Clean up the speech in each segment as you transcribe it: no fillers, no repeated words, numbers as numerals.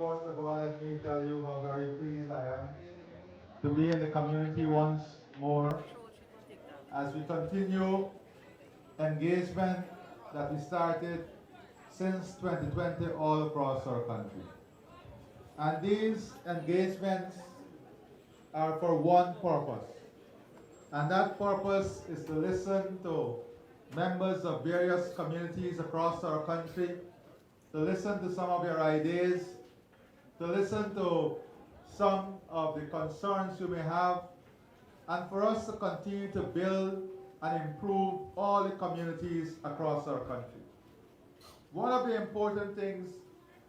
course, let me tell you how very pleased I am to be in the community once more as we continue engagement that we started since 2020 all across our country. And these engagements are for one purpose. And that purpose is to listen to members of various communities across our country, to listen to some of your ideas, to listen to some of the concerns you may have, and for us to continue to build and improve all the communities across our country. One of the important things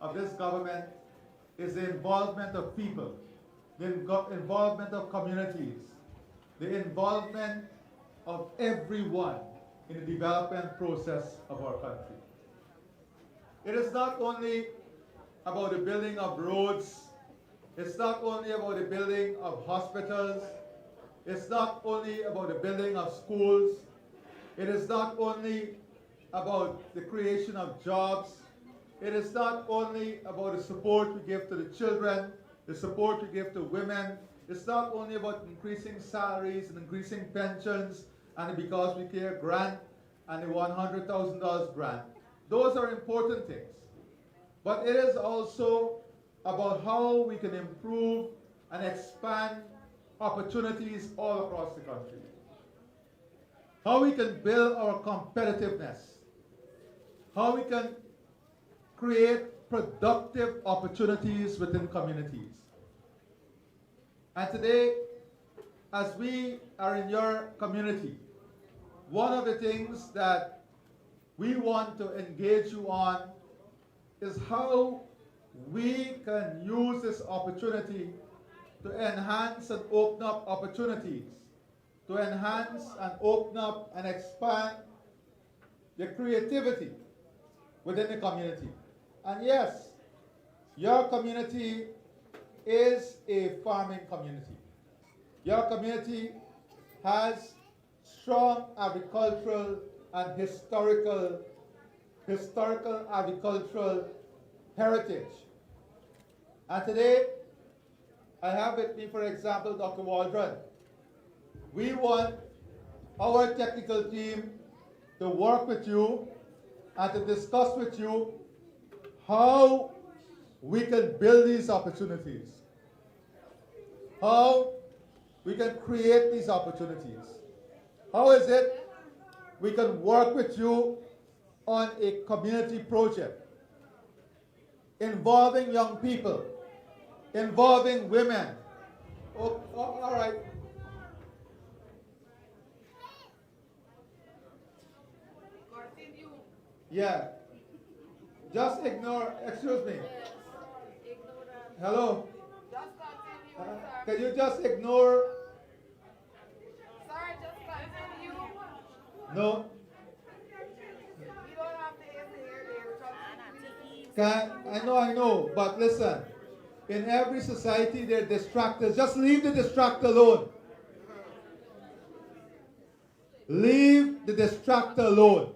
of this government is the involvement of people, the involvement of communities, the involvement of everyone in the development process of our country. It is not only about the building of roads, it's not only about the building of hospitals, it's not only about the building of schools, it is not only about the creation of jobs, it is not only about the support we give to the children, the support we give to women, it's not only about increasing salaries and increasing pensions and the Because We Care grant and the $100,000 grant. Those are important things. But it is also about how we can improve and expand opportunities all across the country. How we can build our competitiveness. How we can create productive opportunities within communities. And today, as we are in your community, one of the things that we want to engage you on is how we can use this opportunity to enhance and open up opportunities, to enhance and open up and expand the creativity within the community. And yes, your community is a farming community. Your community has strong agricultural and historical agricultural heritage. And today, I have with me, for example, Dr. Waldron. We want our technical team to work with you and to discuss with you how we can build these opportunities, how we can create these opportunities. How is it we can work with you on a community project involving young people, involving women. All right. Continue. Yeah. Just ignore, excuse me. Yes. Ignore that. Hello. Just continue, sir. Can you just ignore? Sir, just continue. No. We don't have to answer here. I know, but listen. In every society, there are distractors. Just leave the distractor alone. Leave the distractor alone.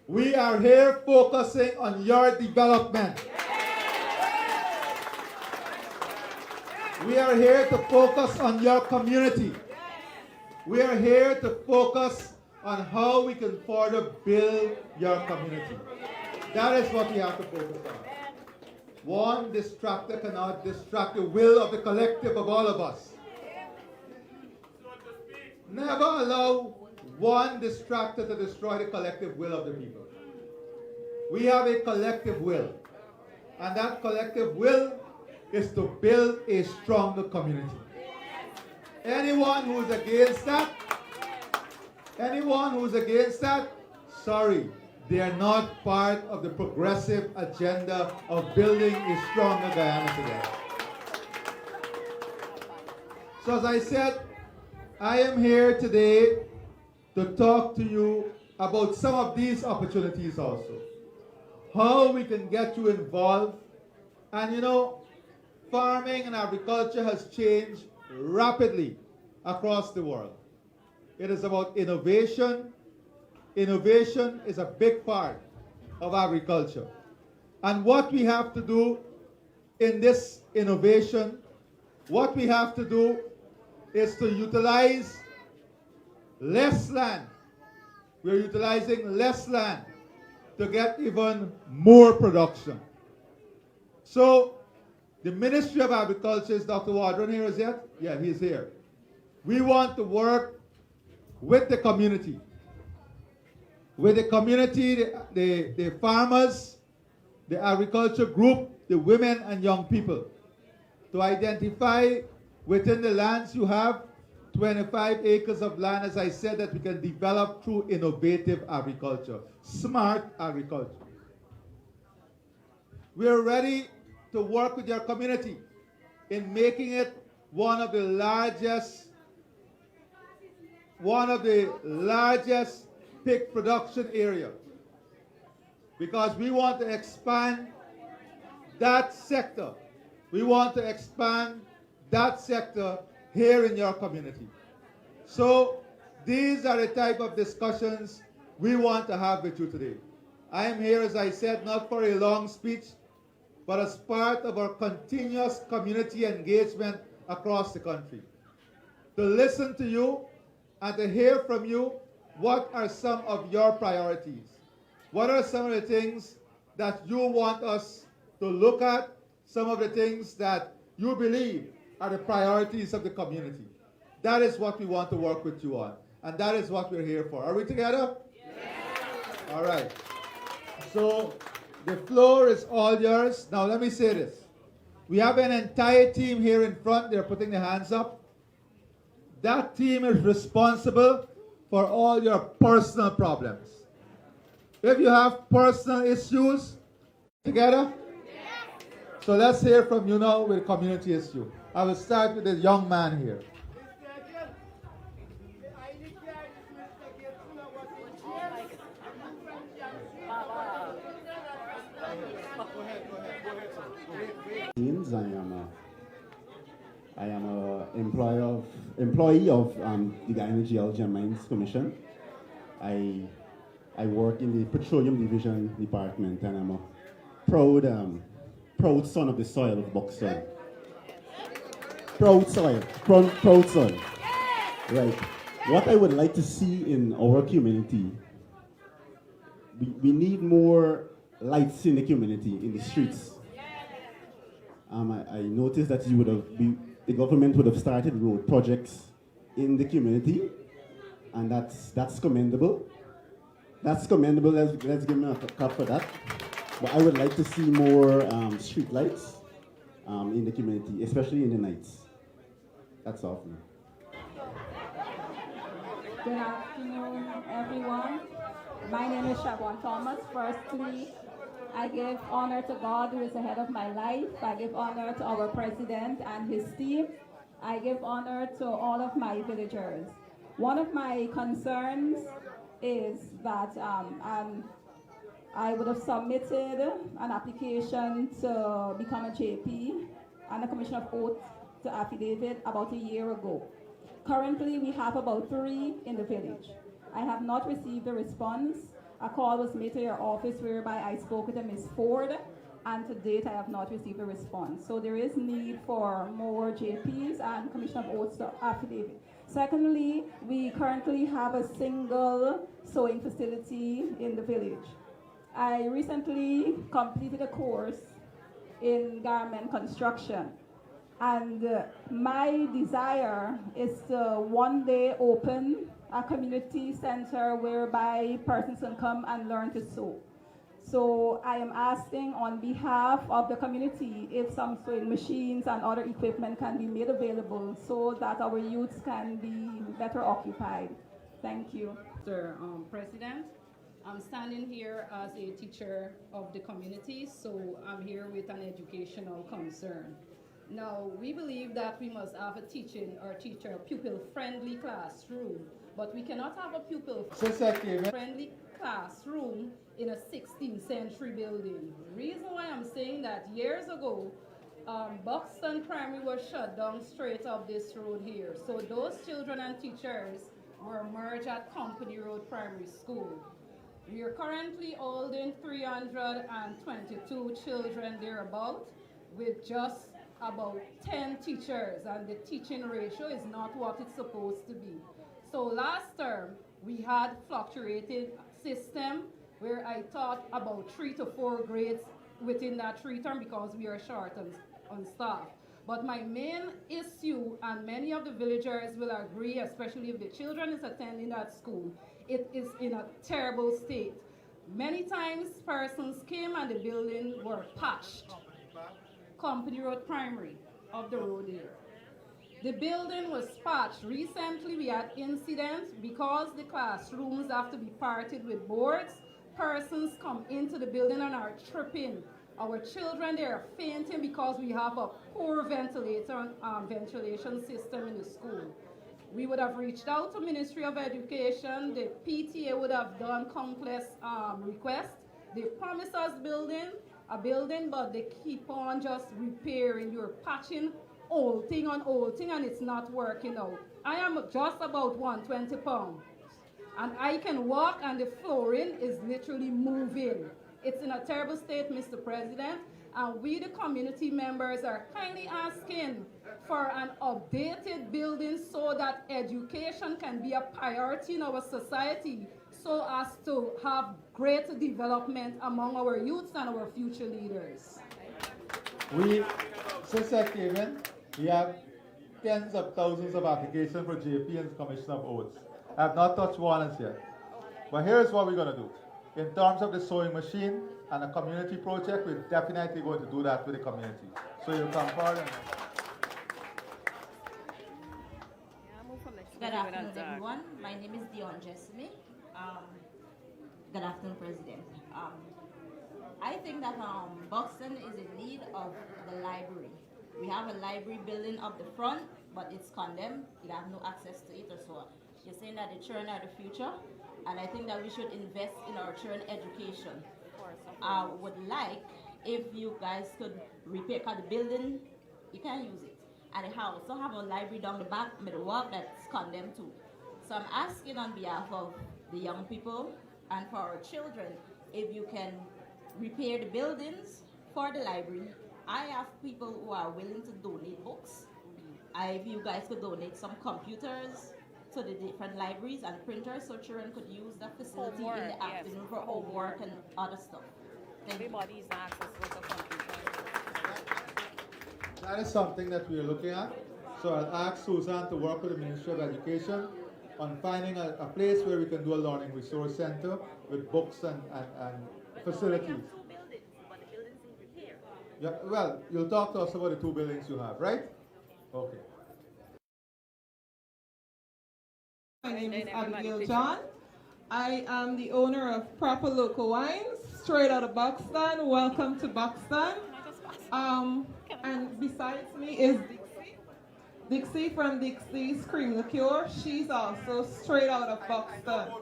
We are here focusing on your development. We are here to focus on your community. We are here to focus on how we can further build your community. That is what we have to focus on. One distractor cannot distract the will of the collective of all of us. Never allow one distractor to destroy the collective will of the people. We have a collective will. And that collective will is to build a stronger community. Anyone who's against that, sorry, they are not part of the progressive agenda of building a stronger Guyana today. So as I said, I am here today to talk to you about some of these opportunities also. How we can get you involved. And you know, farming and agriculture has changed rapidly across the world. It is about innovation. Innovation is a big part of agriculture. And what we have to do in this innovation, what we have to do is to utilize less land. We're utilizing less land to get even more production. So the Ministry of Agriculture, is Dr. Wadron here as yet? Yeah, he's here. We want to work with the community. With the community, the farmers, the agriculture group, the women and young people, to identify within the lands you have 25 acres of land, as I said, that we can develop through innovative agriculture, smart agriculture. We are ready to work with your community in making it one of the largest pig production area, because we want to expand that sector. We want to expand that sector here in your community. So these are the type of discussions we want to have with you today. I am here, as I said, not for a long speech, but as part of our continuous community engagement across the country. To listen to you and to hear from you what are some of your priorities. What are some of the things that you want us to look at, some of the things that you believe are the priorities of the community. That is what we want to work with you on, and that is what we're here for. Are we together? Yes. All right. So the floor is all yours. Now let me say this. We have an entire team here in front. They're putting their hands up. That team is responsible for all your personal problems. If you have personal issues, together? So let's hear from you now with community issue. I will start with the young man here. I am a employee of the Guyana Geology and Mines Commission. I work in the Petroleum Division Department, and I'm a proud son of the soil of Buxton. Proud soil, proud son. Right. What I would like to see in our community, we need more lights in the community, in the streets. I noticed that the government would have started road projects in the community, and that's commendable. That's commendable. Let's give them a clap for that. But I would like to see more street lights in the community, especially in the nights. That's all for me. Good afternoon, everyone. My name is Siobhan Thomas. Firstly, I give honor to God, who is the head of my life. I give honor to our president and his team. I give honor to all of my villagers. One of my concerns is that I would have submitted an application to become a JP and a Commission of Oath to affidavit about a year ago. Currently, we have about 3 in the village. I have not received a response. A call was made to your office whereby I spoke with Ms. Ford, and to date I have not received a response. So there is need for more JPs and Commission of Oaths to affidavit. Secondly, we currently have a single sewing facility in the village. I recently completed a course in garment construction, and my desire is to one day open a community center whereby persons can come and learn to sew. So I am asking on behalf of the community if some sewing machines and other equipment can be made available so that our youths can be better occupied. Thank you. Mr. President, I'm standing here as a teacher of the community, so I'm here with an educational concern. Now, we believe that we must have a pupil-friendly classroom, but we cannot have a pupil-friendly classroom in a 16th century building. The reason why I'm saying that, years ago, Buxton Primary was shut down straight up this road here. So those children and teachers were merged at Company Road Primary School. We are currently holding 322 children thereabout, with just about 10 teachers, and the teaching ratio is not what it's supposed to be. So last term, we had fluctuated system where I taught about 3 to 4 grades within that 3 term because we are short on staff. But my main issue, and many of the villagers will agree, especially if the children is attending that school, it is in a terrible state. Many times persons came and the building were patched. Company Road Primary of the road there. The building was patched. Recently we had incidents because the classrooms have to be parted with boards. Persons come into the building and are tripping. Our children, they are fainting because we have a poor ventilation system in the school. We would have reached out to Ministry of Education. The PTA would have done countless requests. They promised us a building, but they keep on just repairing. You're patching old thing on old thing, and it's not working out. I am just about 120 pounds, and I can walk, and the flooring is literally moving. It's in a terrible state, Mr. President, and we, the community members, are kindly asking for an updated building so that education can be a priority in our society, so as to have great development among our youths and our future leaders. Since I came in, we have tens of thousands of applications for JP and Commission of Oaths. I have not touched one as yet. But here's what we're going to do. In terms of the sewing machine and a community project, we're definitely going to do that with the community. So you'll come forward and... Good afternoon, everyone. My name is Dion Jessamy. Good afternoon, President. I think that Buxton is in need of the library. We have a library building up the front, but it's condemned. You have no access to it or so on. You're saying that the children are the future, and I think that we should invest in our children education. I would like if you guys could repair, because the building, you can't use it. And they also have a library down the back, middle walk, that's condemned too. So I'm asking on behalf of the young people and for our children, if you can repair the buildings for the library. I have people who are willing to donate books. If you guys could donate some computers to the different libraries and printers so children could use that facility in the afternoon for homework and other stuff. Everybody's access to a computer. That is something that we are looking at. So I'll ask Susan to work with the Ministry of Education on finding a place where we can do a learning resource center with books and facilities. We have 2 buildings, but the buildings need repair. Yeah, well, you'll talk to us about the 2 buildings you have, right? Okay. My name is Abigail John. I am the owner of Proper Local Wines, straight out of Buxton. Welcome to Buxton. And besides me is Dixie. Dixie from Dixie's Cream Liqueur. She's also straight out of Buxton.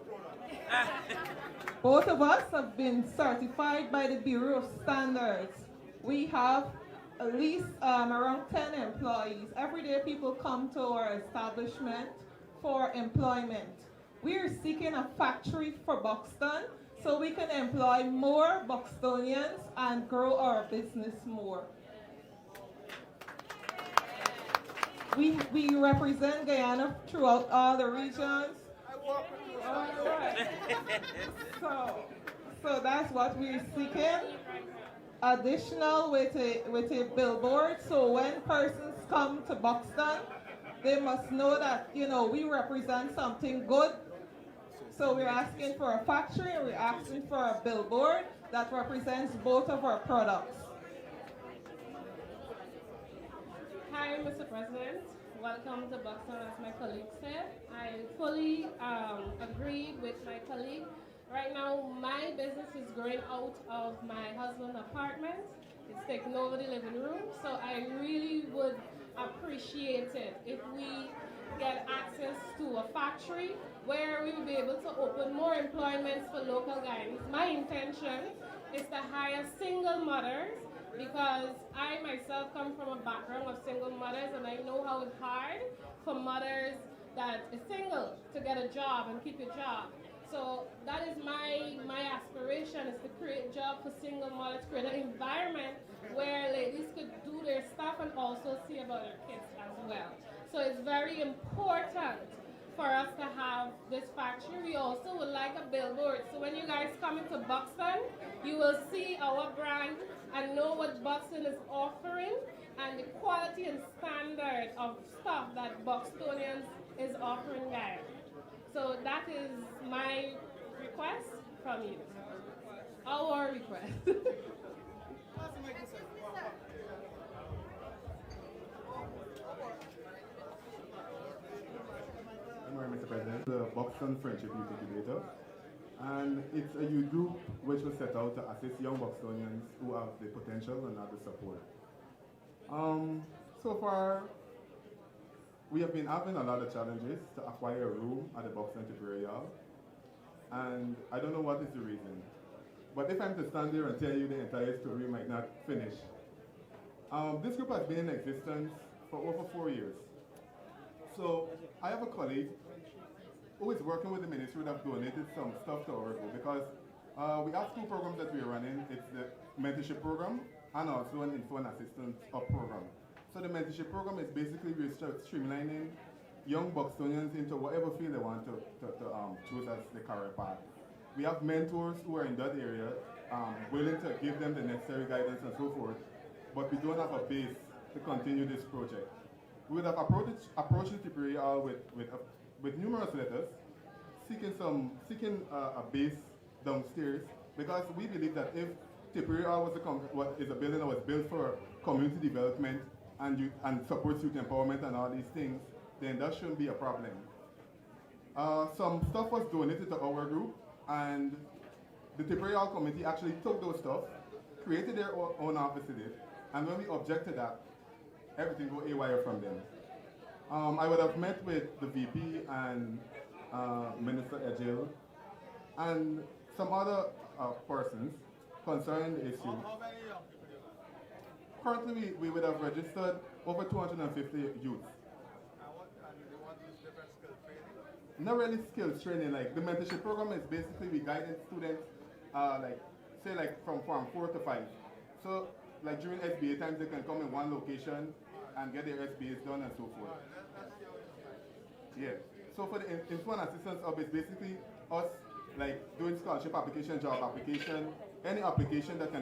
Both of us have been certified by the Bureau of Standards. We have at least around 10 employees. Every day people come to our establishment for employment. We are seeking a factory for Buxton so we can employ more Buxtonians and grow our business more. We represent Guyana throughout all the regions. So that's what we're seeking. Additional with a billboard, so when persons come to Buxton, they must know that, you know, we represent something good. So we're asking for a factory and we're asking for a billboard that represents both of our products. Hi, Mr. President. Welcome to Buxton, as my colleague said. I fully agree with my colleague. Right now, my business is growing out of my husband's apartment. It's taking over the living room, so I really would appreciate it if we get access to a factory where we will be able to open more employments for local Guyanese. My intention is to hire single mothers, because I myself come from a background of single mothers, and I know how it's hard for mothers that are single to get a job and keep a job. So that is my aspiration, is to create jobs for single mothers, create an environment where ladies could do their stuff and also see about their kids as well. So it's very important for us to have this factory. We also would like a billboard. So when you guys come into Buxton, you will see our brand and know what Buxton is offering and the quality and standard of stuff that Buxtonians is offering there. So that is my request from you. Our request. Good morning, Mr. President. The Buxton Friendship Youth Incubator, and it's a youth group which was set out to assist young Buxtonians who have the potential and not the support. So far, we have been having a lot of challenges to acquire a room at the Buxton Temporary Hall, and I don't know what is the reason. But if I'm to stand there and tell you the entire story, we might not finish. This group has been in existence for over 4 years. So I have a colleague who is working with the ministry that have donated some stuff to our group because we have 2 programs that we are running. It's the mentorship program and also an info and assistance up program. So the mentorship program is basically we're streamlining young Buxtonians into whatever field they want to choose as the career path. We have mentors who are in that area, willing to give them the necessary guidance and so forth, but we don't have a base to continue this project. We would have approached the Tipperary Hall with numerous letters, seeking a base downstairs, because we believe that if Tipperary Hall is a building that was built for community development and supports youth empowerment and all these things, then that shouldn't be a problem. Some stuff was donated to our group, and the Tipperary Hall committee actually took those stuff, created their own office in it, and when we objected that, everything go haywire from them. I would have met with the VP and Minister Ejil and some other persons concerning the issue. Currently, we would have registered over 250 youths. Not really skills training, like the mentorship program is basically we guided students, from Form 4 to 5. So like during SBA times, they can come in one location and get their SBAs done and so forth. Yeah. So for the info and assistance hub, it's basically us like doing scholarship application, job application, any application that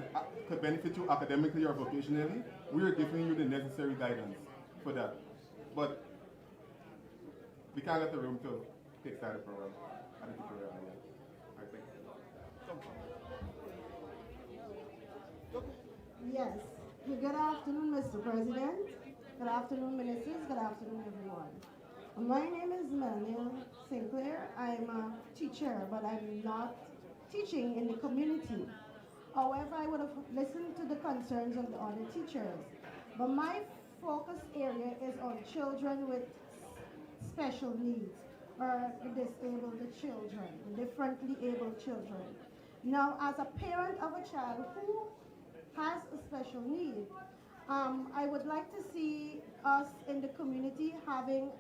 could benefit you academically or vocationally. We are giving you the necessary guidance for that. But we can't get the room to kickstart the program. I think it's I think. Yes. Good afternoon, Mr. President. Good afternoon, ministers. Good afternoon, everyone. My name is Melanie Sinclair. I'm a teacher, but I'm not teaching in the community. However, I would have listened to the concerns of the other teachers. But my focus area is on children with special needs, or the disabled children, the differently abled children. Now, as a parent of a child who has a special need, I would like to see us in the community having,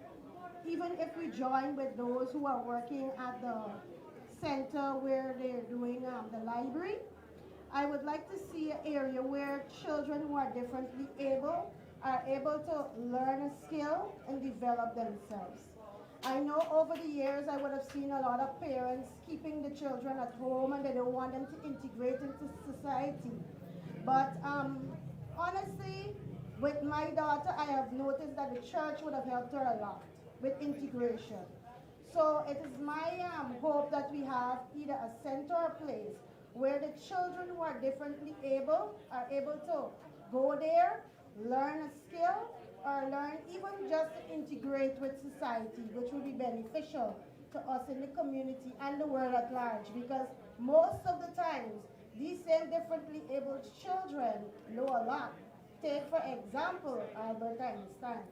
even if we join with those who are working at the center where they're doing the library, I would like to see an area where children who are differently able are able to learn a skill and develop themselves. I know over the years I would have seen a lot of parents keeping the children at home and they don't want them to integrate into society. But honestly, with my daughter, I have noticed that the church would have helped her a lot with integration. So it is my hope that we have either a center or place where the children who are differently able are able to go there, learn a skill, or learn even just to integrate with society, which will be beneficial to us in the community and the world at large, because most of the times, these same differently abled children know a lot. Take, for example, Albert Einstein.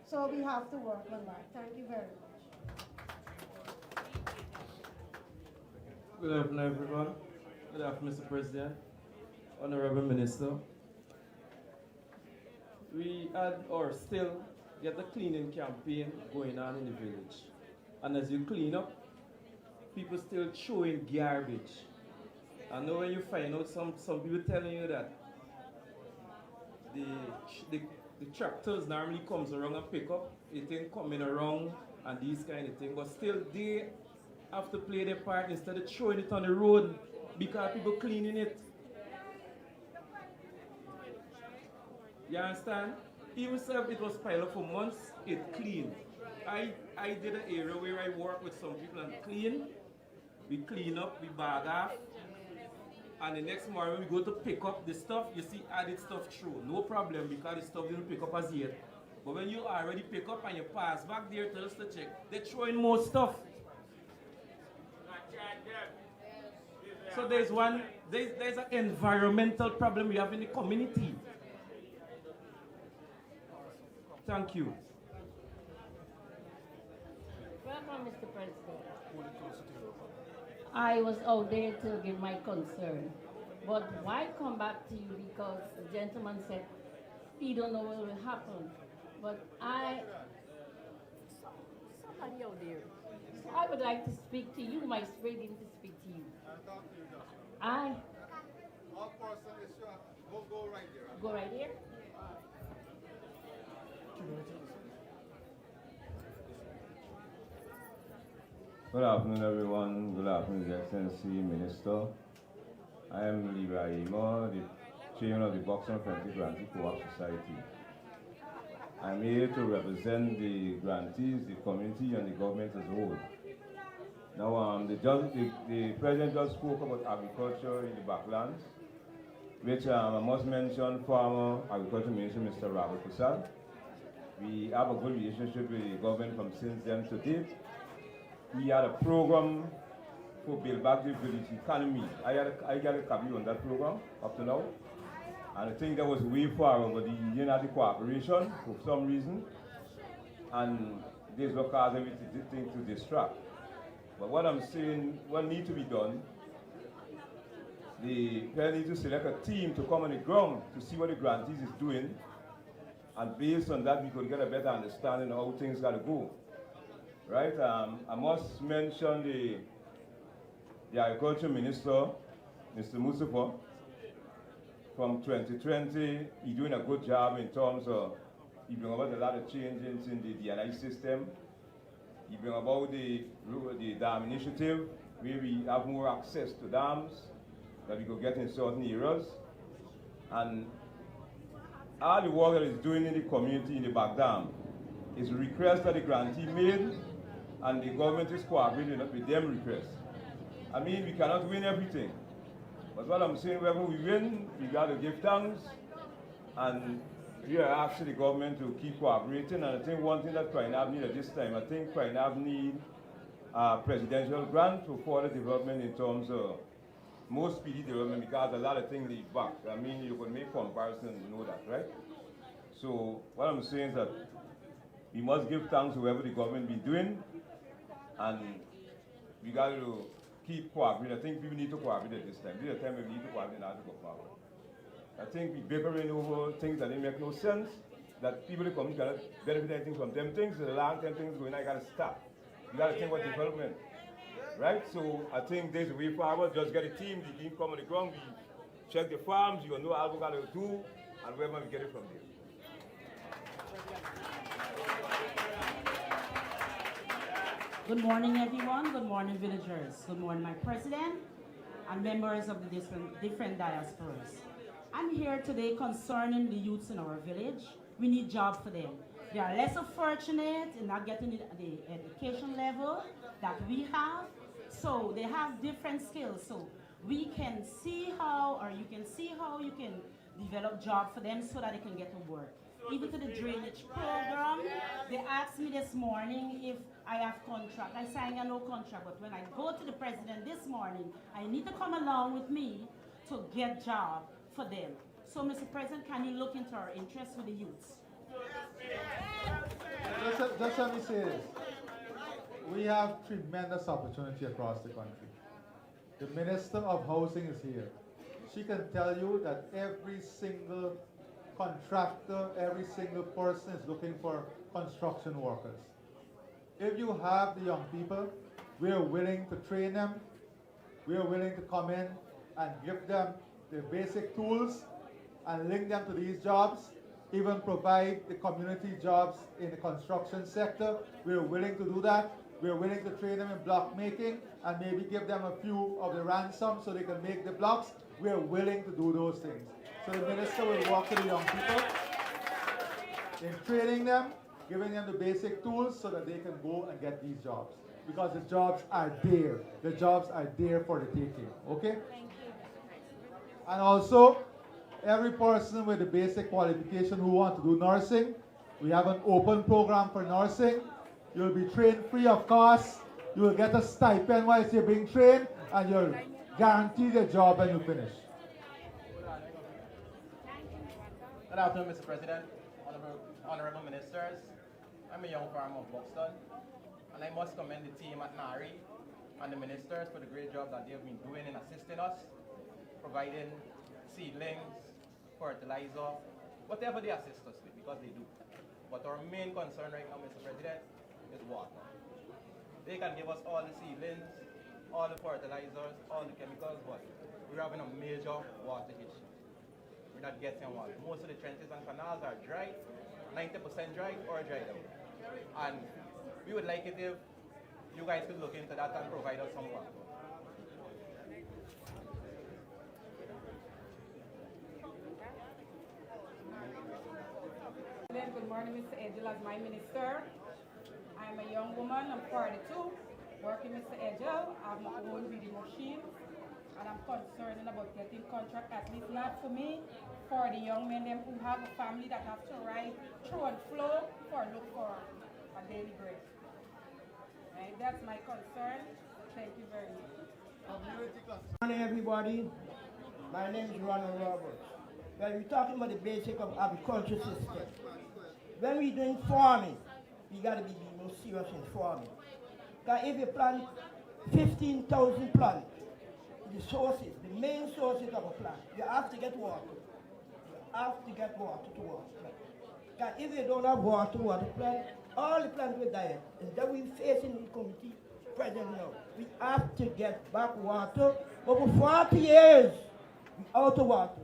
So we have to work on that. Thank you very much. Good afternoon, everyone. Good afternoon, Mr. President, Honorable Minister. We had or still get the cleaning campaign going on in the village. And as you clean up, people still throwing garbage. I know when you find out some people telling you that the, the, the tractors normally comes around and pick up, it ain't coming around and these kind of things, but still they have to play their part instead of throwing it on the road because people cleaning it. You understand? Even if it was piled up for months, it clean. I did an area where I work with some people and clean. We clean up, we bag off. And the next morning we go to pick up the stuff, you see added stuff through. No problem because the stuff didn't pick up as yet. But when you already pick up and you pass back there to us to check, they're throwing more stuff. So there's an environmental problem we have in the community. Thank you. Welcome, Mr. President. I was out there to give my concern. But why come back to you? Because the gentleman said he don't know what will happen. But somebody out there. I would like to speak to you, my spirit to speak to you. One person is sure. Go right there. Go right here? Good afternoon, everyone. Good afternoon, His Excellency Minister. I am Ibrahima, the chairman of the Buxton Friendly Grantee Co-op Society. I'm here to represent the grantees, the community, and the government as a whole. Now, the President just spoke about agriculture in the backlands, which I must mention former Agriculture Minister, Mr. Robert Prasad. We have a good relationship with the government from since then to date. We had a program for build back the village economy. I got a copy on that program up to now. And I think that was way far, but the union had the cooperation for some reason. And this will cause everything to distract. But what I'm saying, what needs to be done, the parents need to select a team to come on the ground to see what the grantees is doing. And based on that, we could get a better understanding of how things got to go. Right? I must mention the Agriculture Minister, Mr. Mustafa. From 2020, he's doing a good job in terms of, he bring about a lot of changes in the DNI system. He bring about the dam initiative, where we have more access to dams that we could get in certain areas. And all the work that is doing in the community in the back dam is a request that the grantee made, and the government is cooperating with them requests. I mean, we cannot win everything. But what I'm saying, whenever we win, we got to give thanks. And we are asking the government to keep cooperating. And I think one thing that Krainab need at this time, I think Krainab need a presidential grant for further development in terms of more speedy development, because a lot of things lead back. I mean, you can make comparison and know that, right? So what I'm saying is that we must give thanks to whatever the government be doing, and we got to keep cooperating. I think people need to cooperate at this time. This is a time when we need to cooperate and have to go forward. I think we bickering over things that make no sense, that people in the community cannot benefit anything from them things. The long-term things going on, you got to stop. You got to think about development. Right? So I think there's a way forward. Just get a team, the team come on the ground, we check the farms, you know how we got to do, and wherever we get it from there. Good morning, everyone. Good morning, villagers. Good morning, my president and members of the different diasporas. I'm here today concerning the youths in our village. We need jobs for them. They are less fortunate in not getting the education level that we have. So they have different skills. So we can see how, or you can see how you can develop jobs for them so that they can get to work. Even to the drainage program, they asked me this morning if I have contract. I signed a no contract, but when I go to the president this morning, I need to come along with me to get job for them. So, Mr. President, can you look into our interests with the youths? Just let me say this. We have tremendous opportunity across the country. The Minister of Housing is here. She can tell you that every single contractor, every single person is looking for construction workers. If you have the young people, We are willing to train them. We are willing to come in and give them the basic tools and link them to these jobs, even provide the community jobs in the construction sector. We are willing to do that. We are willing to train them in block making and maybe give them a few of the ransom so they can make the blocks. We are willing to do those things. So the minister will work with the young people in training them, giving them the basic tools so that they can go and get these jobs. Because the jobs are there. The jobs are there for the taking. Okay? And also, every person with the basic qualification who wants to do nursing, we have an open program for nursing. You'll be trained free of cost. You will get a stipend whilst you're being trained, and you're guaranteed a job when you finish. Good afternoon, Mr. President, honorable ministers. I'm a young farmer of Buxton, and I must commend the team at NARI and the ministers for the great job that they have been doing in assisting us, providing seedlings, fertilizer, whatever they assist us with, because they do. But our main concern right now, Mr. President, is water. They can give us all the seedlings, all the fertilizers, all the chemicals, but we're having a major water issue. We're not getting water. Most of the trenches and canals are dry, 90% dry or dried out. And we would like it if you guys could look into that and provide us some water. Good morning, Mr. Edgel, as my minister. I'm a young woman, I'm 42, working Mr. Edgel. I have my own reading machine, and I'm concerned about getting contract, at least not for me, for the young men them who have a family that have to ride through and flow look for a daily bread. Right? That's my concern. Thank you very much. Good morning, everybody. My name is Ronald Roberts. Well, we're talking about the basic of agriculture system. When we're doing farming, we got to be more serious in farming. Because if you plant 15,000 plants, the sources, the main sources of a plant, you have to get water. You have to get water to water plant. Because if you don't have water to water plant, all the plants will die. And that we're facing in the community present now. We have to get back water. Over 40 years, we're out of water.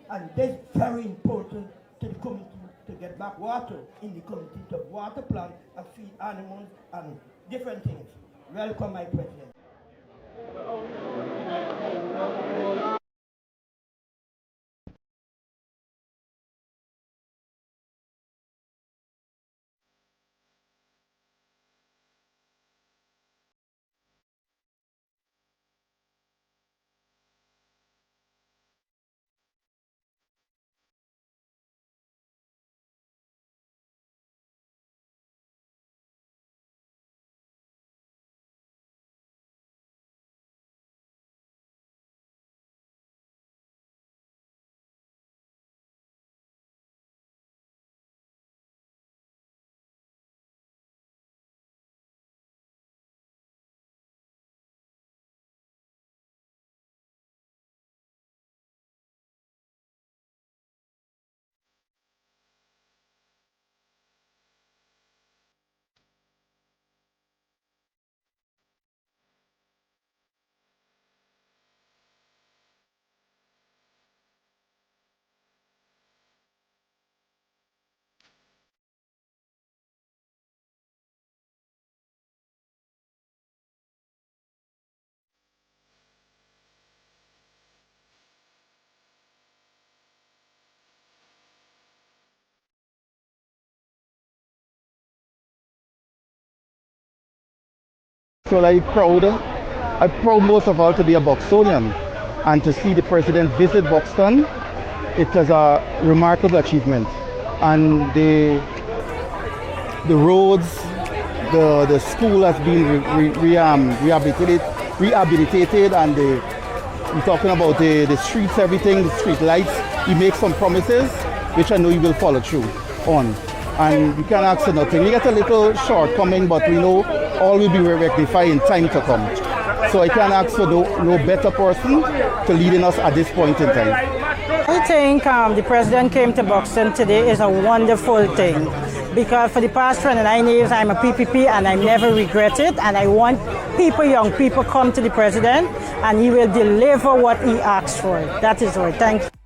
And that's very important to the community to get back water in the community, to water plant and feed animals and different things. Welcome, my president. So I'm proud most of all to be a Buxtonian, and to see the president visit Buxton, it was a remarkable achievement. And the roads, the school has been rehabilitated, and we're talking about the streets, everything, the street lights. He makes some promises, which I know he will follow through on. And we can't ask for nothing. We get a little shortcoming, but we know all will be rectified in time to come. So I can't ask for no better person to lead us at this point in time. I think the president came to Buxton today is a wonderful thing. because for the past 29 years I'm a PPP and I never regret it, and I want people, young people, come to the president and he will deliver what he asks for. That is all. Thank you.